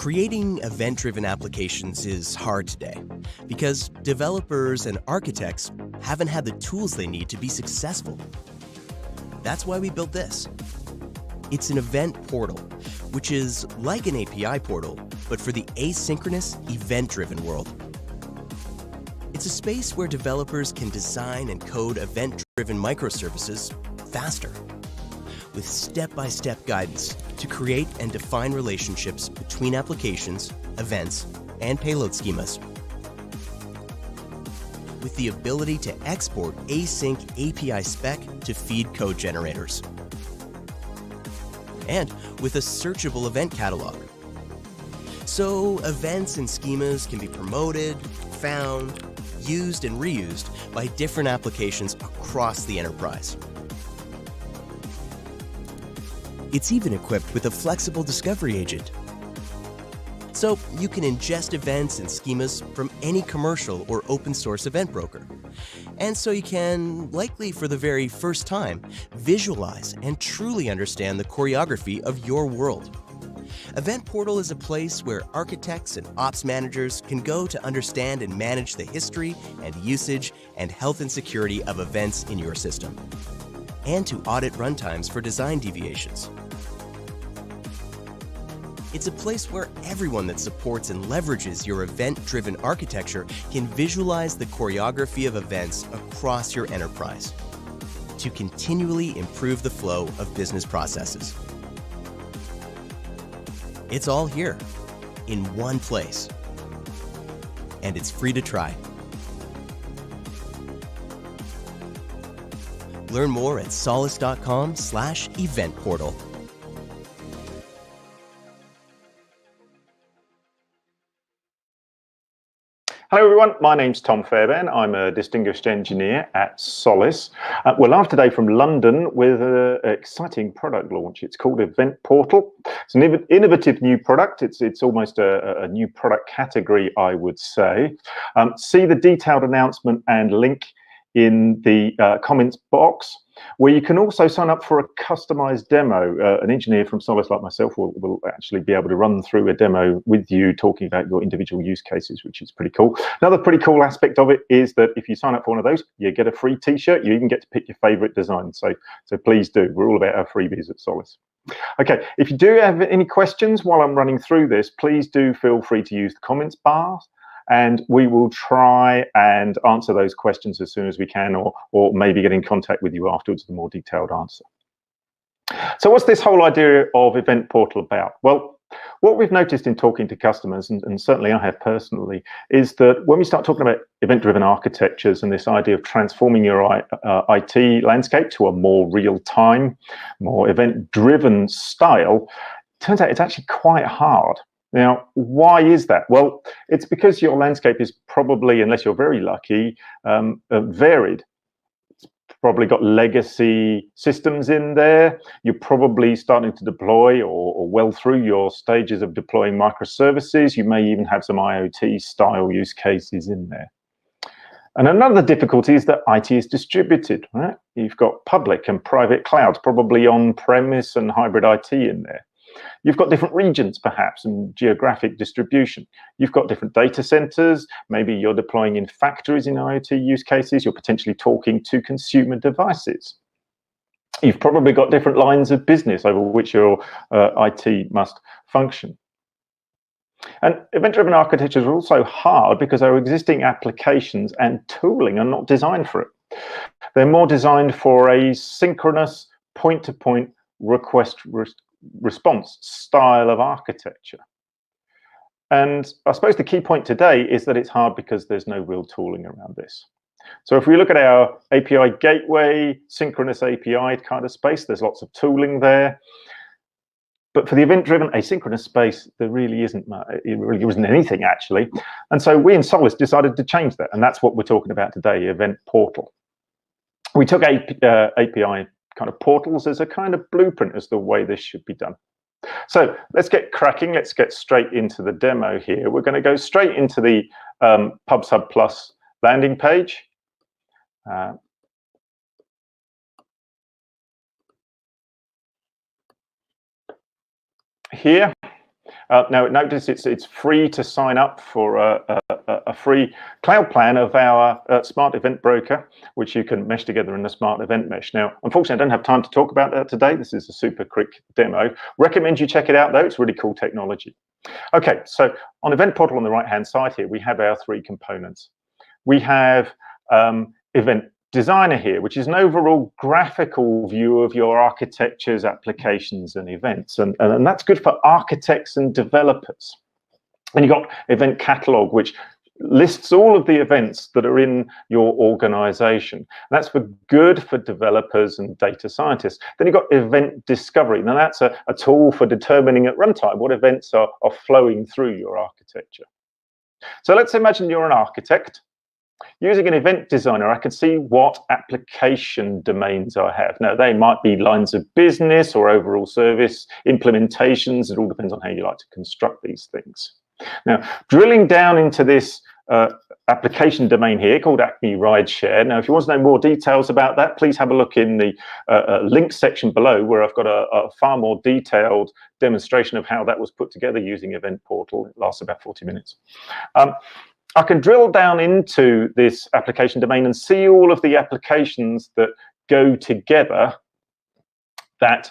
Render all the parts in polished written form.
Creating event-driven applications is hard today because developers and architects haven't had the tools they need to be successful. That's why we built this. It's an event portal, which is like an API portal, but for the asynchronous, event-driven world. It's a space where developers can design and code event-driven microservices faster, with step-by-step guidance to create and define relationships between applications, events, and payload schemas. With the ability to export async API spec to feed code generators. And with a searchable event catalog. So events and schemas can be promoted, found, used, and reused by different applications across the enterprise. It's even equipped with a flexible discovery agent. So you can ingest events and schemas from any commercial or open source event broker. And so you can, likely for the very first time, visualize and truly understand the choreography of your world. Event Portal is a place where architects and ops managers can go to understand and manage the history and usage and health and security of events in your system, and to audit runtimes for design deviations. It's a place where everyone that supports and leverages your event-driven architecture can visualize the choreography of events across your enterprise to continually improve the flow of business processes. It's all here, in one place, and it's free to try. Learn more at solace.com/eventportal. Hello everyone, my name's Tom Fairbairn. I'm a distinguished engineer at Solace. We're live today from London with an exciting product launch. It's called Event Portal. It's an innovative new product. It's almost a new product category, I would say. See the detailed announcement and link in the comments box, where you can also sign up for a customized demo. An engineer from Solace like myself will actually be able to run through a demo with you, talking about your individual use cases, which is pretty cool. Another pretty cool aspect of it is that if you sign up for one of those, you get a free t-shirt. You even get to pick your favorite design. So please do. We're all about our freebies at Solace. Okay, if you do have any questions while I'm running through this, please do feel free to use the comments bar, and we will try and answer those questions as soon as we can, or maybe get in contact with you afterwards with a more detailed answer. So what's this whole idea of Event Portal about? Well, what we've noticed in talking to customers, and certainly I have personally, is that when we start talking about event-driven architectures and this idea of transforming your IT landscape to a more real-time, more event-driven style, it turns out it's actually quite hard. Now, why is that? Well, it's because your landscape is probably, unless you're very lucky, varied. It's probably got legacy systems in there. You're probably starting to deploy or well through your stages of deploying microservices. You may even have some IoT style use cases in there. And another difficulty is that IT is distributed, right? You've got public and private clouds, probably on-premise and hybrid IT in there. You've got different regions, perhaps, and geographic distribution. You've got different data centers. Maybe you're deploying in factories in IoT use cases. You're potentially talking to consumer devices. You've probably got different lines of business over which your IT must function. And event-driven architectures are also hard because our existing applications and tooling are not designed for it. They're more designed for a synchronous point-to-point request response style of architecture. And I suppose the key point today is that it's hard because there's no real tooling around this. So if we look at our API gateway, synchronous API kind of space, there's lots of tooling there. But for the event-driven asynchronous space, there really isn't much. It really isn't anything, actually. And so we in Solace decided to change that. And that's what we're talking about today, Event Portal. We took API kind of portals as a kind of blueprint as the way this should be done. So let's get cracking. Let's get straight into the demo here. We're going to go straight into the PubSub Plus landing page. Here, Now, notice it's free to sign up for a free cloud plan of our Smart Event Broker, which you can mesh together in the Smart Event Mesh. Now, unfortunately, I don't have time to talk about that today. This is a super quick demo. Recommend you check it out, though. It's really cool technology. Okay, so on Event Portal on the right-hand side here, we have our three components. We have Event Designer here, which is an overall graphical view of your architectures, applications, and events. And that's good for architects and developers. And you've got Event Catalog, which lists all of the events that are in your organization. That's good for developers and data scientists. Then you've got Event Discovery. Now that's a tool for determining at runtime what events are flowing through your architecture. So let's imagine you're an architect. Using an event designer, I can see what application domains I have. Now, they might be lines of business or overall service implementations. It all depends on how you like to construct these things. Now, drilling down into this application domain here called Acme Rideshare. Now, if you want to know more details about that, please have a look in the links section below, where I've got a far more detailed demonstration of how that was put together using Event Portal. It lasts about 40 minutes. I can drill down into this application domain and see all of the applications that go together that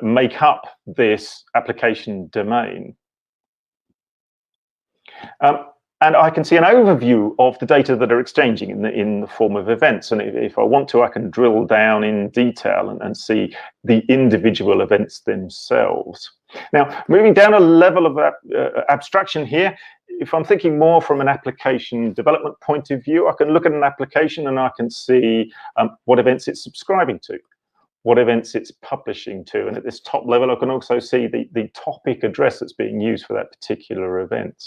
make up this application domain. And I can see an overview of the data that are exchanging in the form of events. And if I want to, I can drill down in detail and see the individual events themselves. Now, moving down a level of abstraction here, if I'm thinking more from an application development point of view, I can look at an application and I can see what events it's subscribing to, what events it's publishing to. And at this top level, I can also see the topic address that's being used for that particular event.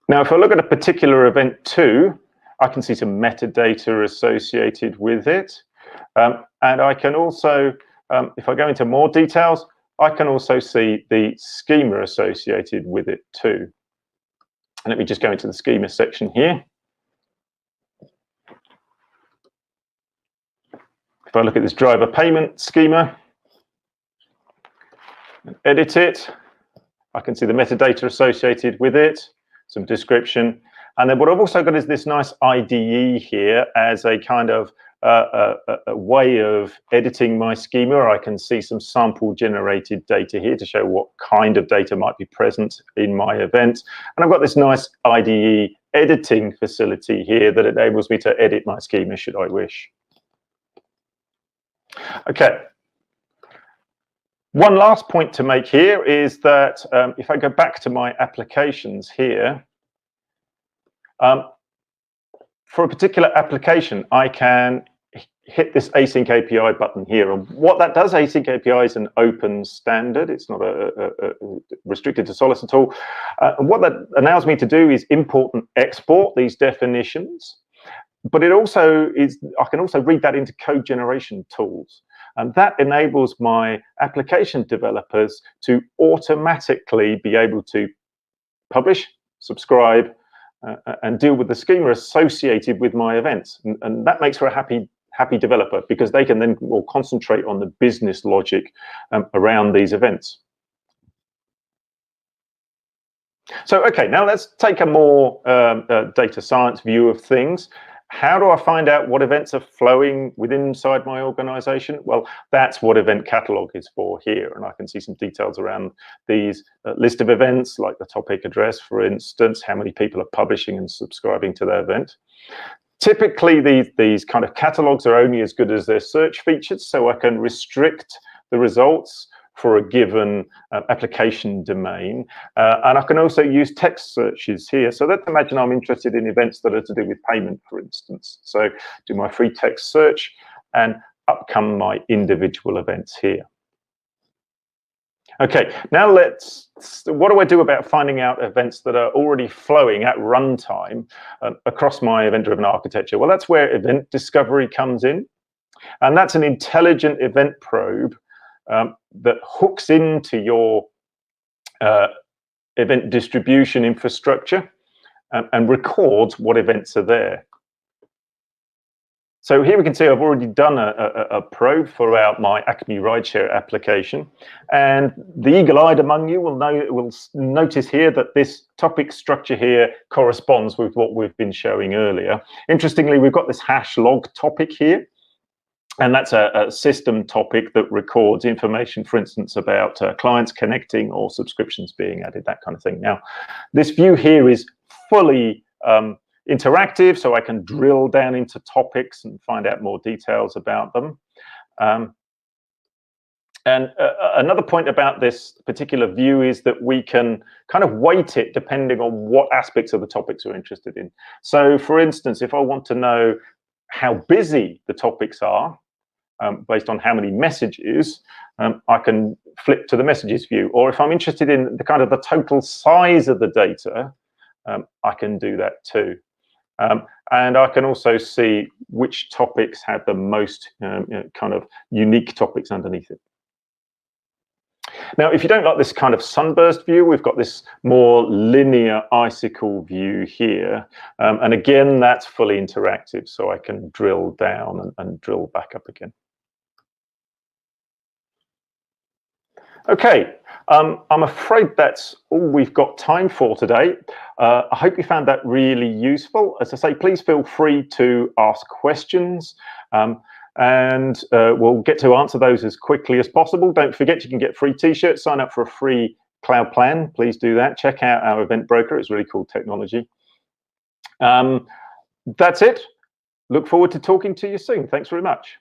Now, if I look at a particular event too, I can see some metadata associated with it. And I can also, if I go into more details, I can also see the schema associated with it too. And let me just go into the schema section here. If I look at this driver payment schema and edit it, I can see the metadata associated with it, some description. And then what I've also got is this nice IDE here as a kind of a way of editing my schema. I can see some sample generated data here to show what kind of data might be present in my event. And I've got this nice IDE editing facility here that enables me to edit my schema should I wish. Okay. One last point to make here is that if I go back to my applications here, for a particular application, I can hit this async API button here. And what that does, async API is an open standard. It's not restricted to Solus at all. And what that allows me to do is import and export these definitions. But it also is, I can also read that into code generation tools. And that enables my application developers to automatically be able to publish, subscribe, and deal with the schema associated with my events. And that makes for a happy developer, because they can then more concentrate on the business logic around these events. So, okay, now let's take a more data science view of things. How do I find out what events are flowing inside my organization? Well, that's what Event Catalog is for here. And I can see some details around these list of events, like the topic address, for instance, how many people are publishing and subscribing to their event. Typically, these kind of catalogs are only as good as their search features, so I can restrict the results for a given application domain. And I can also use text searches here. So let's imagine I'm interested in events that are to do with payment, for instance. So do my free text search, and up come my individual events here. Okay, now what do I do about finding out events that are already flowing at runtime across my event-driven architecture? Well, that's where Event Discovery comes in. And that's an intelligent event probe that hooks into your event distribution infrastructure and records what events are there. So here we can see I've already done a probe for my Acme rideshare application, and the eagle-eyed among you will notice here that this topic structure here corresponds with what we've been showing earlier. Interestingly, we've got this hash log topic here, and that's a system topic that records information, for instance, about clients connecting or subscriptions being added, that kind of thing. Now, this view here is fully interactive, so I can drill down into topics and find out more details about them. Another point about this particular view is that we can kind of weight it depending on what aspects of the topics we're interested in. So, for instance, if I want to know how busy the topics are, based on how many messages, I can flip to the messages view. Or if I'm interested in the kind of the total size of the data, I can do that too. And I can also see which topics have the most kind of unique topics underneath it. Now, if you don't like this kind of sunburst view, we've got this more linear icicle view here. And again, that's fully interactive, so I can drill down and drill back up again. Okay, I'm afraid that's all we've got time for today. I hope you found that really useful. As I say, please feel free to ask questions, and we'll get to answer those as quickly as possible. Don't forget, you can get free t-shirts, sign up for a free cloud plan. Please do that. Check out our event broker. It's really cool technology. That's it. Look forward to talking to you soon. Thanks very much.